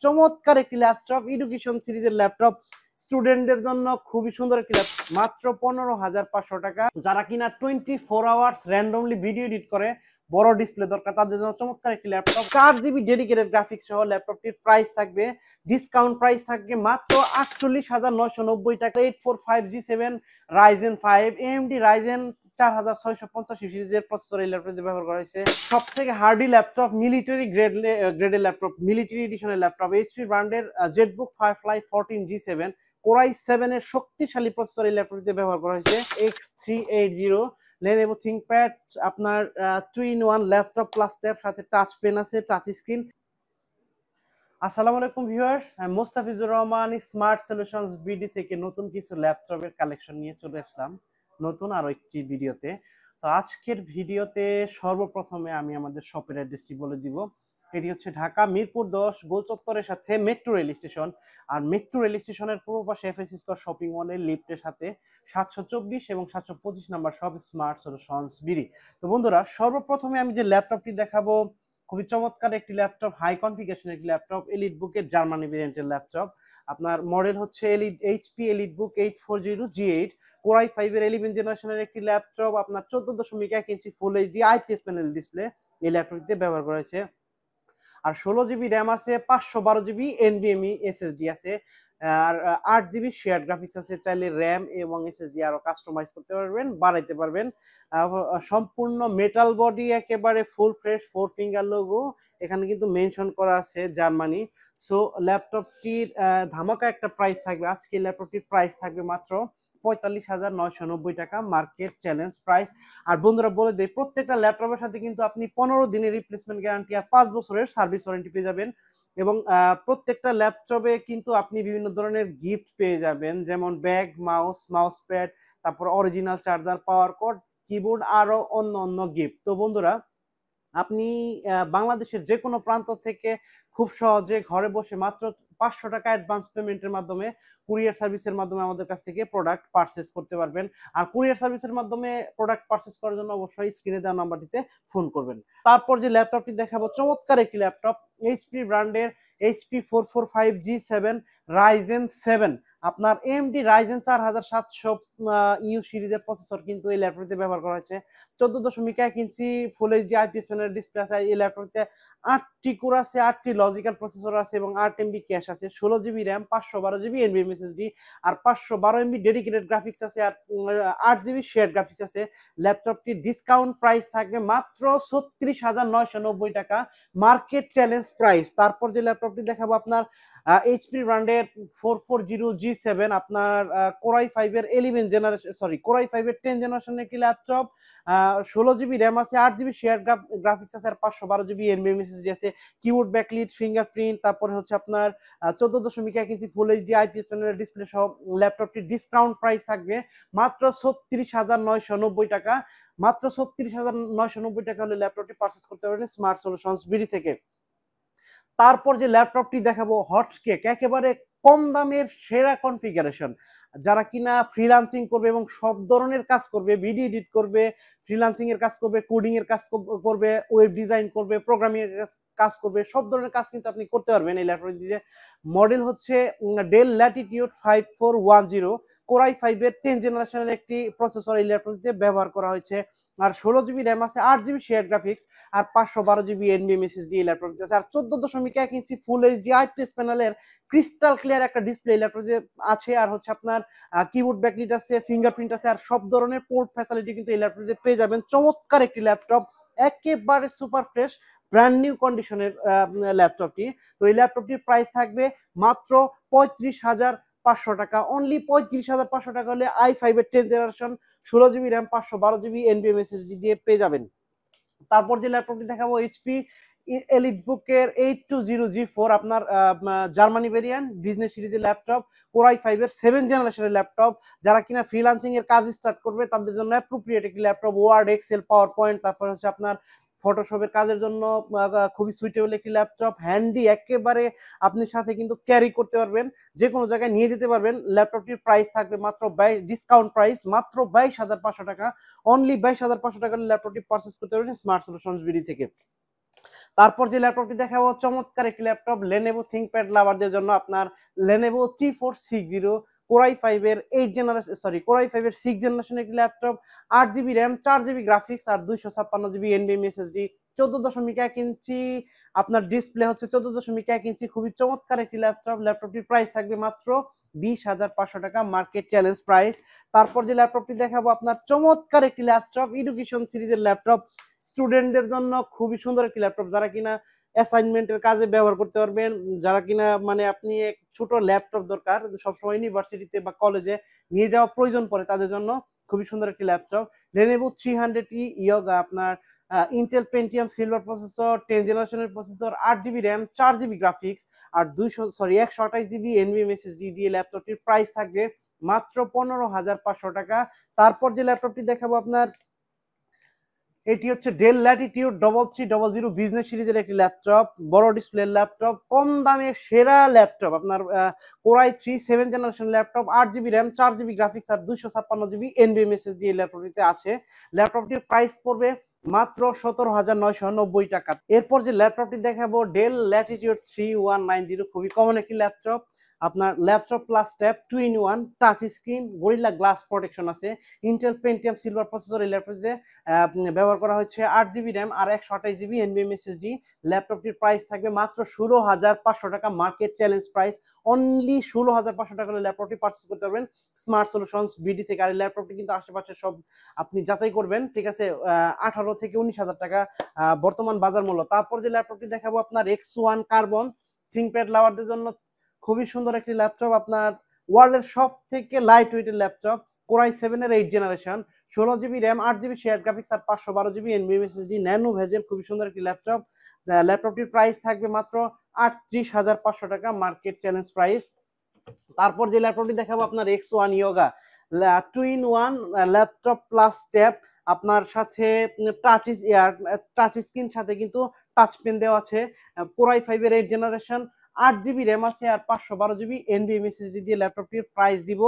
চমৎকার একটি laptop, education সিরিজের ল্যাপটপ, স্টুডেন্টদের জন্য খুবই সুন্দর একটি ল্যাপটপ, মাত্র 15,500 টাকা। যারা কিনা 24 আওয়ার্স র্যান্ডমলি ভিডিও এডিট করে, বড় ডিসপ্লে দরকার, তাদের জন্য চমৎকার একটি ল্যাপটপ। 4 GB ডেডিকেটেড গ্রাফিক্স সহ ল্যাপটপটির প্রাইস থাকবে, ডিসকাউন্ট প্রাইস থাকবে মাত্র 48,990 টাকা। 845G7 Ryzen 5 AMD Ryzen 4650 সিরিজের প্রসেসর এই ল্যাপটপে ব্যবহার করা হয়েছে। সব থেকে হার্ডি ল্যাপটপ, মিলিটারি গ্রেডের ল্যাপটপ, মিলিটারি এডিশনের ল্যাপটপ, এইচপি ব্র্যান্ডের জেটবুক ফায়ারফ্লাই 14G7 কোরাই 7 এর শক্তিশালী প্রসেসর এই ল্যাপটপটিতে ব্যবহার করা হয়েছে। X380 Lenovo ThinkPad, আপনার 2-in-1 ল্যাপটপ প্লাস ট্যাব, সাথে টাচ পেন আছে, টাচ স্ক্রিন। আসসালামু আলাইকুম ভিউয়ার্স, আমি Mostafizur Rahman smart solutions BD থেকে নতুন কিছু ল্যাপটপের কালেকশন নিয়ে চলে আসলাম নতুন আরো একটি ভিডিওতে। তো আজকের ভিডিওতে সর্বপ্রথমে আমি আমাদের শপের অ্যাড্রেসটি বলে দিব। এটি হচ্ছে ঢাকা মিরপুর 10 গোল চত্বরের সাথে মেট্রো রেল স্টেশন, আর মেট্রো রেল স্টেশনের পূর্ব পাশে এফএস স্কয়ার শপিং মলের লিফটের সাথে 724 এবং 725 নাম্বার সব স্মার্ট সলিউশনস বিডি। তো বন্ধুরা, সর্বপ্রথমে আমি যে ল্যাপটপটি দেখাবো খুবই চমৎকার একটি ল্যাপটপ, হাই কনফিগারেশনের একটি ল্যাপটপ, এলিট বুকের জার্মানি ভেরিয়েন্টের ল্যাপটপ। আপনার মডেল হচ্ছে HP EliteBook 840G8 Core i 5 এর 11 জেনারেশনের একটি ল্যাপটপ। আপনার 14.1 inch full HD IPS panel display এই ল্যাপটপটিতে ব্যবহার করা হয়েছে। আর 16 GB র্যাম আছে, 512 GB এনভিএমই এসএসডি আছে, আর 8 GB শেয়ার গ্রাফিক্স আছে। চাইলে র্যাম এবং এসএসডি আরো কাস্টমাইজ করতে পারবেন, বাড়াইতে পারবেন। সম্পূর্ণ মেটাল বডি, একেবারে ফুল ফ্রেশ, 4 ফিঙ্গার লোগো এখানে কিন্তু মেনশন করা আছে জার্মানি। সো ল্যাপটপটির ধামাকা একটা প্রাইস থাকবে। আজকে ল্যাপটপটির প্রাইস থাকবে মাত্র 45,990 টাকা, মার্কেট চ্যালেঞ্জ প্রাইস। আর বন্ধুরা বলে দেই, প্রত্যেকটা ল্যাপটপের সাথে কিন্তু আপনি 15 দিনের রিপ্লেসমেন্ট গ্যারান্টি আর 5 বছরের সার্ভিস ওয়ারেন্টি পেয়ে যাবেন। এবং প্রত্যেকটা ল্যাপটপে কিন্তু আপনি বিভিন্ন ধরনের গিফট পেয়ে যাবেন, যেমন ব্যাগ, মাউস প্যাড, তারপর original charger, power cord, keyboard, আরো অন্য অন্য গিফট। তো বন্ধুরা, আপনি বাংলাদেশের যে কোনো প্রান্ত থেকে খুব সহজে ঘরে বসে মাত্র 500 টাকা অ্যাডভান্স পেমেন্টের মাধ্যমে কুরিয়ার সার্ভিসের মাধ্যমে আমাদের কাছ থেকে প্রোডাক্ট পারচেজ করতে পারবেন। আর কুরিয়ার সার্ভিসের মাধ্যমে প্রোডাক্ট পারচেজ করার জন্য অবশ্যই স্ক্রিনে দেওয়া নাম্বারটিতে ফোন করবেন। তারপর যে ল্যাপটপটি দেখাবো, চমৎকার একটি ল্যাপটপ, এইচপি ব্র্যান্ডের HP 445G7 Ryzen 7, আপনার AMD Ryzen 4700 সিরিজের প্রসেসর কিন্তু এই ল্যাপটপটিতে ব্যবহার করা হয়েছে। 14.1 ইঞ্চি ফুল এইচডি আইপিএস প্যানেলের ডিসপ্লে আছে। এই ল্যাপটপটিতে 8টি কোর আছে, 8টি লজিক্যাল প্রসেসর আছে এবং 8 MB ক্যাশ আছে, 16 GB RAM, 512 GB NVMe SSD আর 512 MB ডেডিকেটেড গ্রাফিক্স আছে, আর 8 GB শেয়ার গ্রাফিক্স আছে। ল্যাপটপটির ডিসকাউন্ট প্রাইস থাকবে মাত্র 36,990 টাকা, মার্কেট চ্যালেঞ্জ প্রাইস। তারপর যে ল্যাপটপটি দেখাবো আপনার এইচপি ব্র্যান্ডের 440G7, আপনার কোরাই 5 এর 11 জেনারেশন, কোরাই 5 এর 10 জেনারেশনের একটি ল্যাপটপ। 16 GB র্যাম আছে, 8 GB শেয়ার গ্রাফিক্স আছে আর 512 GB এনভিএমই এসএসডি আছে। কিবোর্ড, ব্যাকলিট, ফিঙ্গারপ্রিন্ট, তারপরে হচ্ছে আপনার 14.1 ইঞ্চি ফুল এইচডি আইপিএস প্যানেলের ডিসপ্লে সহ ল্যাপটপটির ডিসকাউন্ট প্রাইস থাকবে মাত্র 36,990 টাকা। মাত্র 36,990 টাকা হলে ল্যাপটপটি পারচেজ করতে পারবেন স্মার্ট সলিউশনস বিডি থেকে। তারপর যে ল্যাপটপটি দেখাবো, হটকেক, একেবারে কম দামের সেরা কনফিগারেশন। যারা কিনা ফ্রিল্যান্সিং করবে এবং সব ধরনের কাজ করবে, ভিডিও এডিট করবে, ফ্রিল্যান্সিং এর কাজ করবে, কোডিং এর কাজ করবে, ওয়েব ডিজাইন করবে, প্রোগ্রামিং এর কাজ করবে, সব ধরনের কাজ কিন্তু আপনি করতে পারবেন এই ল্যাপটপ দিয়ে। মডেল হচ্ছে ডেল ল্যাটিটিউড 5410 কোরাই 5 এর 10 জেনারেশনের একটি প্রসেসর এই ল্যাপটপটিতে ব্যবহার করা হয়েছে। আর 16 GB র্যাম আছে, 8 GB শেয়ার গ্রাফিক্স আর 512 GB এনভিএমই এসএসডি এই ল্যাপটপটিতে আছে। আর 14.1 ইঞ্চি ফুল এইচডি আইপিএস প্যানেলের ক্রিস্টাল ক্লিয়ার একটা ডিসপ্লে ল্যাপটপে আছে। আর হচ্ছে আপনার কিবোর্ড, ব্যাকলিট আছে, ফিঙ্গারপ্রিন্ট আছে, আর সব ধরনের পোর্ট ফ্যাসিলিটি কিন্তু এই ল্যাপটপে পেয়ে যাবেন। চমৎকার একটি ল্যাপটপ, একেবারে সুপার ফ্রেশ, ব্র্যান্ড নিউ কন্ডিশনের ল্যাপটপটি। তো এই ল্যাপটপটির প্রাইস থাকবে মাত্র 35,500 টাকা, অনলি 35,500 টাকা হলে i5 এর 10 generation 16 GB RAM 512 GB NVMe SSD দিয়ে পেয়ে যাবেন। তারপর যে ল্যাপটপটি দেখাবো, এইচপি এলিট বুকের 820G4, আপনার জার্মানি ভেরিয়েন্ট বিজনেস সিরিজের ল্যাপটপ, কোরাই 5 এর 7 জেনারেশনের ল্যাপটপ। যারা কিনা ফ্রিল্যান্সিং এর কাজ স্টার্ট করবে তাদের জন্য অ্যাপ্রোপ্রিয়েট একটি laptop. Word, Excel, PowerPoint, তারপর হচ্ছে আপনার ফটোশপের কাজের জন্য খুবই সুইটেবল একটি ল্যাপটপ, হ্যান্ডি, একেবারে আপনি সাথে কিন্তু ক্যারি করতে পারবেন, যে কোনো জায়গায় নিয়ে যেতে পারবেন। ল্যাপটপটির প্রাইস থাকবে মাত্র ডিসকাউন্ট প্রাইস মাত্র 22,500 টাকা, অনলি 22,500 টাকার ল্যাপটপটি পারচেজ করতে পারবেন স্মার্ট সলিউশনস বিডি থেকে। তারপর যে ল্যাপটপটি দেখাবো চমৎকার একটি ল্যাপটপ Lenovo ThinkPad লাভারদের জন্য, আপনার Lenovo T460 Core i5 এর 6 জেনারেশন একটি laptop, 8 GB RAM, 4 GB graphics আর 256 জিবি NVMe SSD, 14.1 ইঞ্চি আপনার ডিসপ্লে হচ্ছে, 14.1 ইঞ্চি, খুবই চমৎকার একটি ল্যাপটপ। ল্যাপটপটির প্রাইস থাকবে মাত্র 20,500 টাকা, মার্কেট চ্যালেঞ্জ প্রাইস। তারপর যে ল্যাপটপটি দেখাবো আপনার চমৎকার একটি ল্যাপটপ, এডুকেশন সিরিজের ল্যাপটপ, স্টুডেন্টদের জন্য খুবই সুন্দর একটি ল্যাপটপ, যারা কিনা অ্যাসাইনমেন্টের কাজে ব্যবহার করতে পারবেন, যারা কিনা মানে আপনি এক ছোট ল্যাপটপ দরকার সবসময় ইউনিভার্সিটিতে বা কলেজে নিয়ে যাওয়া প্রয়োজন পড়ে, তাদের জন্য খুবই সুন্দর একটি ল্যাপটপ। Lenovo 300E ইয়োগা আপনার ইন্টেল পেন্টিয়াম সিলভার প্রসেসর, 10 জেনারেশনের processor, 8 GB RAM, 4 GB graphics আর 128 জিবি NVMe SSD দিয়ে ল্যাপটপটির প্রাইস থাকবে মাত্র 15,500 টাকা। তারপর যে ল্যাপটপটি দেখাবো আপনার, এটি হচ্ছে ডেল ল্যাটিটিউড 3300 বিজনেস সিরিজের একটি ল্যাপটপ, বড় ডিসপ্লে ল্যাপটপ, কম দামে সেরা ল্যাপটপ, আপনার Core i3 7 generation laptop, 8 GB RAM, 4 GB graphics আর 256 জিবি NVMe SSD এই ল্যাপটপটিতে আছে। ল্যাপটপটির প্রাইস পড়বে মাত্র 17,990 টাকা। এরপর যে ল্যাপটপটি দেখাবো ডেল ল্যাটিটিউড 3190, খুবই কমন একটি ল্যাপটপ, আপনার laptop plus tab 2-in-1, touch screen, gorilla glass protection আছে, ইন্টেল পেন্টিয়াম সিলভার প্রসেসর এই ল্যাপটপে ব্যবহার করা হয়েছে, 8 জিবি র্যাম আর 128 জিবি NVMe SSD। ল্যাপটপটির প্রাইস থাকবে মাত্র 16,500 টাকা, মার্কেট চ্যালেঞ্জ প্রাইস। অনলি 16,500 টাকা হলে ল্যাপটপটি পারচেজ করতে পারবেন স্মার্ট সলিউশনস বিডি থেকে। আর এই ল্যাপটপটি কিন্তু আশেপাশে সব আপনি যাচাই করবেন, ঠিক আছে, 18 থেকে 19,000 টাকা বর্তমান বাজার মূল্য। তারপর যে ল্যাপটপটি দেখাবো আপনার X1 কার্বন থিংকপ্যাড লাভারদের জন্য খুবই সুন্দর একটি ল্যাপটপ, আপনার ওয়ার্ল্ডের সব থেকে লাইট ওয়েটের ল্যাপটপ, Core i7 এর 8 generation, 16 GB RAM, 8 GB share graphics আর 512 GB NVMe SSD, nano bezel, খুবই সুন্দর একটি ল্যাপটপ। ল্যাপটপটির প্রাইস থাকবে মাত্র 38,500 টাকা, মার্কেট চ্যালেঞ্জ প্রাইস। তারপর যে ল্যাপটপটি দেখাবো আপনার X1 yoga 2-in-1 laptop plus tab, আপনার সাথে টাচ স্ক্রিন, সাথে কিন্তু টাচ পেন দেওয়া আছে, Core i5 এর 8 জেনারেশন, 8 জিবি র্যাম আছে আর 512 জিবি NVMe SSD দিয়ে ল্যাপটপটির প্রাইস দিব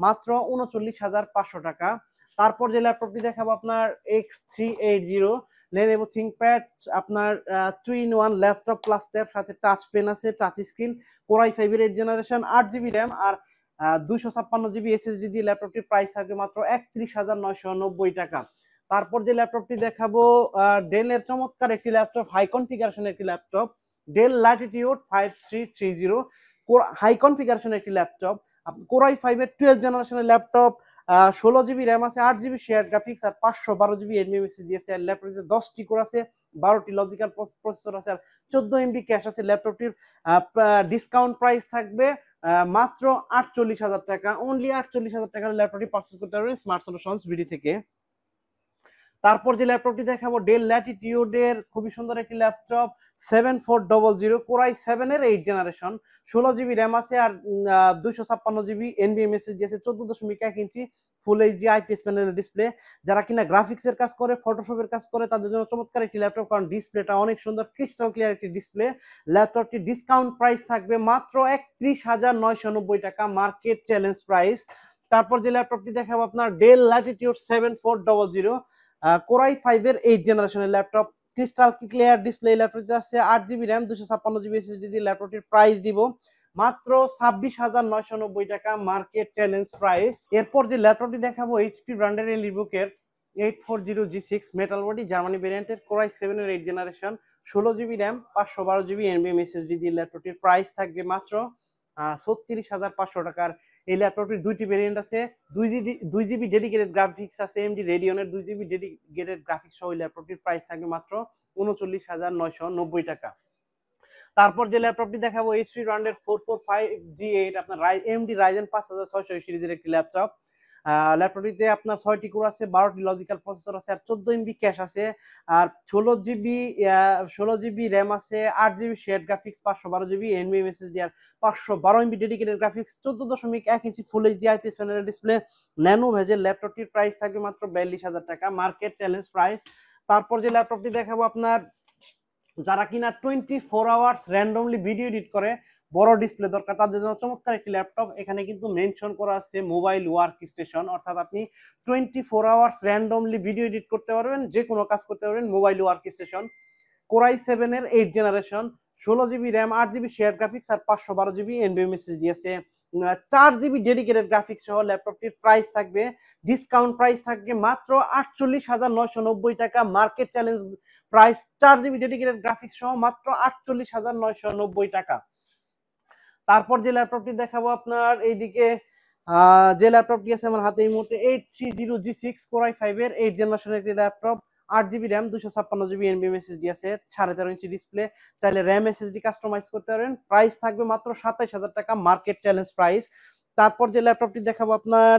মাত্র 39,500 টাকা। তারপর যে ল্যাপটপটি দেখাবো আপনার X380 Lenovo ThinkPad, আপনার 2-in-1 ল্যাপটপ প্লাস ট্যাব, সাথে টাচ পেন আছে, টাচ স্ক্রিন, Core i5 এর 8 জেনারেশন, 8 জিবি র্যাম আর 256 জিবি SSD দিয়ে ল্যাপটপটির প্রাইস থাকবে মাত্র 31,990 টাকা। তারপর যে ল্যাপটপটি দেখাবো ডেলের চমৎকার একটি ল্যাপটপ, হাই কনফিগারেশনের একটি ল্যাপটপ, ডেল ল্যাটিটিউড 5330 হাই কনফিগারেশনের একটি ল্যাপটপ, Core i5 এর 12 জেনারেশনের ল্যাপটপ, 16 জিবি র্যাম আছে, 8 জিবি শেয়ার গ্রাফিক্স আর 512 জিবি NVMe SSD আছে। ল্যাপটপটিতে 10টি কোর আছে, 12টি লজিক্যাল প্রসেসর আছে আর 14 MB ক্যাশ আছে। ল্যাপটপটির ডিসকাউন্ট প্রাইস থাকবে মাত্র 48,000 টাকা, অনলি 48,000 টাকার ল্যাপটপটি পারচেজ করতে পারবেন স্মার্ট সলিউশনস বিডি থেকে। তারপর যে ল্যাপটপটি দেখাবো ডেল ল্যাটিটিউডের খুবই সুন্দর একটি ল্যাপটপ, 7400 Core i7 এর 8 জেনারেশন, 16 জিবি র্যাম আছে আর 256 জিবি NVMe SSD আছে, 14.1 ইঞ্চি ফুল এইচডি IPS প্যানেলের ডিসপ্লে। যারা কিনা গ্রাফিক্সের কাজ করে, ফটোশপের কাজ করে, তাদের জন্য চমৎকার একটি ল্যাপটপ, কারণ ডিসপ্লেটা অনেক সুন্দর, ক্রিস্টাল ক্লিয়ার একটি ডিসপ্লে। ল্যাপটপটি ডিসকাউন্ট প্রাইস থাকবে মাত্র 31,990 টাকা, মার্কেট চ্যালেঞ্জ প্রাইস। তারপর যে ল্যাপটপটি দেখাবো আপনার ডেল ল্যাটিটিউড 7400 Core i5 এর 8 জেনারেশনের ল্যাপটপ, ক্রিস্টাল ক্লিয়ার ডিসপ্লে। ল্যাপটপটিতে আছে 8 জিবি র্যাম, 256 জিবি SSD দিয়ে ল্যাপটপটির প্রাইস দিব মাত্র 26,990 টাকা, মার্কেট চ্যালেঞ্জ প্রাইস। এরপর যে ল্যাপটপটি দেখাবো HP ব্র্যান্ডের এলিবুকের 840G6 মেটাল বডি জার্মানি ভেরিয়েন্টের Core i7 এর 8 generation, 16 GB RAM, 512 GB NVMe SSD দিয়ে ল্যাপটপটির প্রাইস থাকবে মাত্র 36,500 টাকার। এই ল্যাপটপটির দুইটি ভেরিয়েন্ট আছে, 2 জিবি ডেডিকেটেড গ্রাফিক্স আছে, AMD Radeon-এর 2 জিবি ডেডিকেটেড গ্রাফিক্স সহ ল্যাপটপটির প্রাইস থাকবে মাত্র 39,990 টাকা। তারপর যে ল্যাপটপটি দেখাবো HP ব্র্যান্ডের 445G8 আপনার AMD Ryzen 5600 সিরিজের একটি ল্যাপটপ। ল্যাপটপটিতে আপনার 6টি কোর আছে, 12টি লজিক্যাল প্রসেসর আছে আর 14 MB ক্যাশ আছে আর 16 জিবি র্যাম আছে, 8 GB share graphics, 512 GB NVMe SSD আর 512 MB dedicated graphics, 14.1 inch full HD IPS প্যানেলের ডিসপ্লে, ন্যানো ভেজেল। ল্যাপটপটির প্রাইস থাকবে মাত্র 42,000 টাকা, মার্কেট চ্যালেঞ্জ প্রাইস। তারপর যে ল্যাপটপটি দেখাবো আপনার, যারা কিনা 24 আওয়ার্স র্যান্ডমলি ভিডিও এডিট করে, বড় ডিসপ্লে দরকার, তাদের জন্য চমৎকার একটি ল্যাপটপ। এখানে কিন্তু মেনশন করা আছে মোবাইল ওয়ার্ক স্টেশন, অর্থাৎ আপনি 24 আওয়ার্স র্যান্ডমলি ভিডিও এডিট করতে পারবেন, যে কোনো কাজ করতে পারবেন মোবাইল ওয়ার্ক স্টেশন। কোরাই 7 এর 8 generation, 16 GB RAM, 8 GB share graphics আর 512 জিবি এনভিএমই এসএসডি আছে। 4 জিবি ডেডিকেটেড গ্রাফিক্স সহ ল্যাপটপটির প্রাইস থাকবে, ডিসকাউন্ট প্রাইস থাকবে মাত্র 48,990 টাকা। Market challenge price 4 GB dedicated graphics সহ মাত্র 48,990 টাকা। তারপর যে ল্যাপটপটি দেখাবো আপনার এইদিকে, যে ল্যাপটপটি আছে আমার হাতে এই মুহূর্তে 830G6 কোরাই 5 এর 8 জেনারেশনের একটি laptop, 8 GB RAM, 256 GB NVMe SSD আছে, 13.5 ইঞ্চি ডিসপ্লে, চাইলে র্যাম এসএসডি কাস্টমাইজ করতে পারেন। প্রাইস থাকবে মাত্র 27,000 টাকা, মার্কেট চ্যালেঞ্জ প্রাইস। তারপর যে ল্যাপটপটি দেখাবো আপনার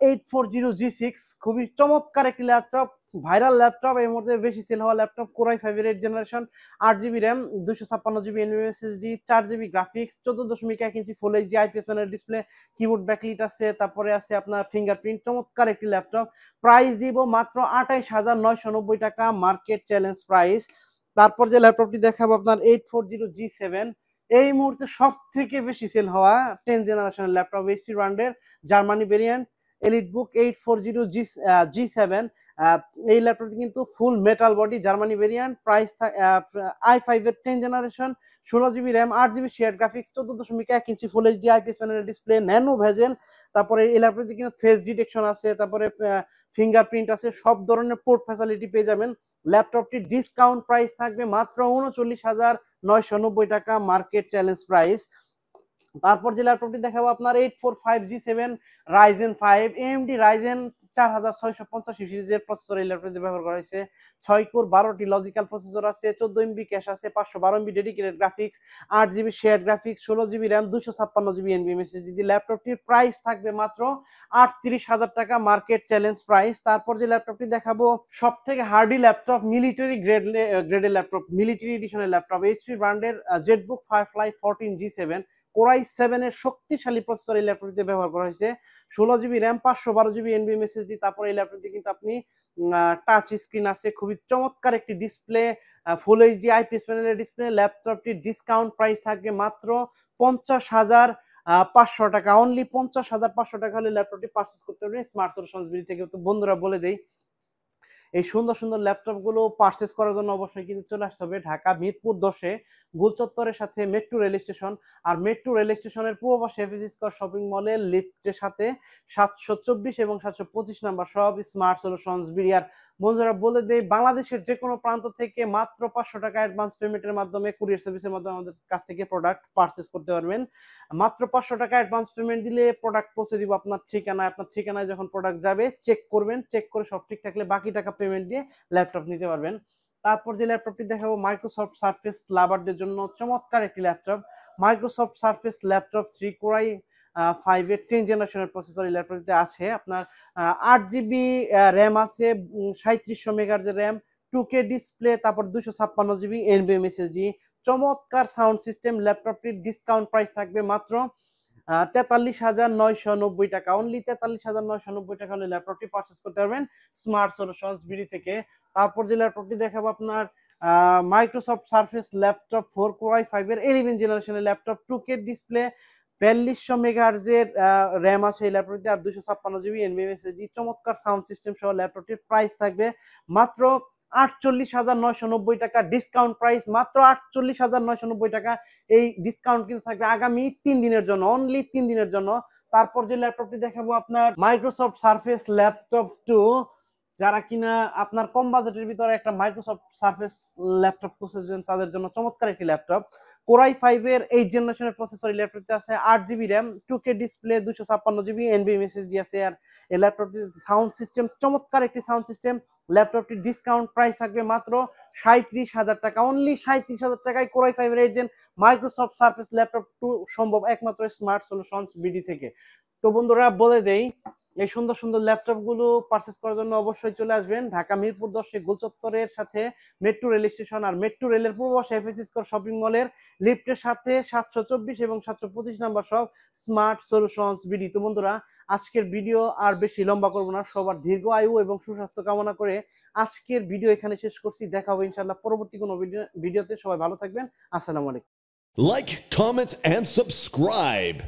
840G6, খুবই চমৎকার একটি ল্যাপটপ, ভাইরাল ল্যাপটপ, এই মুহূর্তে বেশি সেল হওয়া ল্যাপটপ, কোরাই 5 এর 8 generation, 8 GB RAM, 256 GB NVMe SSD, 4 GB graphics, 14.1 inch full HD IPS panel display, keyboard backlit আছে, তারপরে আছে আপনার ফিঙ্গারপ্রিন্ট, চমৎকার একটি ল্যাপটপ। প্রাইস দিব মাত্র 28,990 টাকা, মার্কেট চ্যালেঞ্জ প্রাইস। তারপর যে ল্যাপটপটি দেখাবো আপনার 840G7, এই মুহূর্তে সব থেকে বেশি সেল হওয়া 10 জেনারেশনের ল্যাপটপ, এইচপি ব্র্যান্ডের, জার্মানি ভেরিয়েন্ট, এলিটবুক 840G7। এই ল্যাপটপটি কিন্তু full metal body, Germany variant, price i5 এর 10 generation, 16 GB RAM, 8 GB share graphics, 14.1 inch full HD IPS panel display, nano bezel. তারপরে এই ল্যাপটপটি কিন্তু ফেস ডিটেকশন আছে, তারপরে ফিঙ্গারপ্রিন্ট আছে, সব ধরনের পোর্ট ফ্যাসিলিটি পেয়ে যাবেন। ল্যাপটপটির ডিসকাউন্ট প্রাইস থাকবে মাত্র 39,990 টাকা, মার্কেট চ্যালেঞ্জ প্রাইস। তারপর যে ল্যাপটপটি দেখাবো আপনার 845G7 রাইজেন 5, এএমডি রাইজেন 4650 সিরিজের প্রসেসর এই ল্যাপটপে ব্যবহার করা হয়েছে। 6 কোর 12টি লজিক্যাল প্রসেসর আছে, 14 MB ক্যাশ আছে, 512 MB dedicated graphics, 8 GB share graphics, 16 GB RAM, 256 GB NVMe SSD. ল্যাপটপটির প্রাইস থাকবে মাত্র 38,000 টাকা, মার্কেট চ্যালেঞ্জ প্রাইস। তারপর যে ল্যাপটপটি দেখাবো সব থেকে হার্ডি ল্যাপটপ, মিলিটারি গ্রেডের ল্যাপটপ, মিলিটারি এডিশনের ল্যাপটপ, এইচপি ব্র্যান্ডের জেটবুক ফায়ারফ্লাই 14G7, কোরাই 7 এর শক্তিশালী প্রসেসর এই ল্যাপটপটিতে ব্যবহার করা হয়েছে। 16 GB RAM, 512 GB NVMe SSD. তারপর এই ল্যাপটপটি কিন্তু আপনি টাচ স্ক্রিন আছে, খুবই চমৎকার একটি ডিসপ্লে, ফুল এইচডি আইপিএস প্যানেলের ডিসপ্লে। ল্যাপটপটির ডিসকাউন্ট প্রাইস থাকবে মাত্র 50,500 টাকা, অনলি 50,500 টাকা হলে ল্যাপটপটি পারচেজ করতে পারবেন স্মার্ট সলিউশনস বিডি থেকে। তো বন্ধুরা বলে দেই, এই সুন্দর সুন্দর ল্যাপটপগুলো পারচেস করার জন্য অবশ্যই কিন্তু চলে আসতে হবে ঢাকা মিরপুর 10-এ গোল চত্বরের সাথে মেট্রো রেল স্টেশন, আর মেট্রো রেল স্টেশনের পূর্ব পাশে এফএসি স্কয়ার শপিং মলের লিফটের সাথে 724 এবং 725 নাম্বার সব স্মার্ট সলিউশনস বিডিআর। বন্ধুরা বলে দেই, বাংলাদেশের যে কোনো প্রান্ত থেকে মাত্র 500 টাকা অ্যাডভান্স পেমেন্টের মাধ্যমে কুরিয়ার সার্ভিসের মাধ্যমে আমাদের কাছ থেকে প্রোডাক্ট পারচেস করতে পারবেন। মাত্র 500 টাকা অ্যাডভান্স পেমেন্ট দিলে প্রোডাক্ট পৌঁছে দিব আপনার ঠিকানায়। আপনার ঠিকানায় যখন প্রোডাক্ট যাবে চেক করবেন, চেক করে সব ঠিক থাকলে বাকি টাকা পেমেন্ট দিয়ে ল্যাপটপ নিতে পারবেন। তারপর যে ল্যাপটপটি দেখাবো মাইক্রোসফট সারফেস লাভারদের জন্য চমৎকার একটি laptop, Microsoft surface laptop 3 core i 5 এর 10 জেনারেশনের প্রসেসর এই ল্যাপটপটিতে আছে। আপনার 8 জিবি র্যাম আছে, 3700 মেগাহার্জের র্যাম, 2K ডিসপ্লে, তারপর 256 জিবি এনভিএমই এসএসডি, চমৎকার সাউন্ড সিস্টেম। ল্যাপটপটির ডিসকাউন্ট প্রাইস থাকবে মাত্র 43,990 টাকা, অনলি 43,990 টাকা হলে ল্যাপটপটি পারচেস করতে পারবেন স্মার্ট সলিউশনস বিডি থেকে। তারপর যে ল্যাপটপটি দেখাবো আপনার মাইক্রোসফট সারফেস ল্যাপটপ 4 কোরাই 5 এর 11 জেনারেশনের ল্যাপটপ, 2K ডিসপ্লে, 4200 মেগাহার্জের র্যাম আছে এই ল্যাপটপটিতে, আর 256 জিবি এনভিএমই এসএসডি, চমৎকার সাউন্ড সিস্টেম সহ ল্যাপটপটির প্রাইস থাকবে মাত্র 48,990 টাকা, ডিসকাউন্ট প্রাইস মাত্র 48,990 টাকা। এই ডিসকাউন্ট কিন্তু থাকবে আগামী 3 দিনের জন্য, অনলি 3 দিনের জন্য। তারপর যে ল্যাপটপটি দেখাবো আপনার মাইক্রোসফট সারফেস ল্যাপটপ 2, যারা কিনা আপনার কম বাজেটের ভিতরে একটা মাইক্রোসফট সারফেস ল্যাপটপ খুঁজছেন তাদের জন্য চমৎকার একটি ল্যাপটপ। কোরাই 5 এর 8 জেনারেশনের প্রসেসর এই ল্যাপটপটিতে আছে, 8 GB RAM, 2K display, 256 GB NVMe SSD আছে। আর এই ল্যাপটপটির সাউন্ড সিস্টেম চমৎকার একটি সাউন্ড সিস্টেম। ল্যাপটপটির ডিসকাউন্ট প্রাইস থাকবে মাত্র 37,000 টাকা, অনলি 37,000 টাকায় কোরাই 5 এর 8 জেন মাইক্রোসফট সারফেস ল্যাপটপ 2 সম্ভব একমাত্র স্মার্ট সলিউশনস বিডি থেকে। তো বন্ধুরা বলে দেই, এই সুন্দর সুন্দর ল্যাপটপ গুলো পারচেস করার জন্য অবশ্যই চলে আসবেন ঢাকা মিরপুর 10-এ গোল চত্বরের সাথে মেট্রো রেল স্টেশন, আর মেট্রো রেলের পূর্ব পাশে এফএসি স্কয়ার শপিং মলের লিফটের সাথে 724 এবং 725 নাম্বার সব স্মার্ট সলিউশনস বিডি। তো বন্ধুরা আজকের ভিডিও আর বেশি লম্বা করব না, সবার দীর্ঘ আয়ু এবং সুস্বাস্থ্য কামনা করে আজকের ভিডিও এখানে শেষ করছি। দেখা হবে ইনশাআল্লাহ পরবর্তী কোনো ভিডিওতে। সবাই ভালো থাকবেন, আসসালামু আলাইকুম। Like, comment, and subscribe.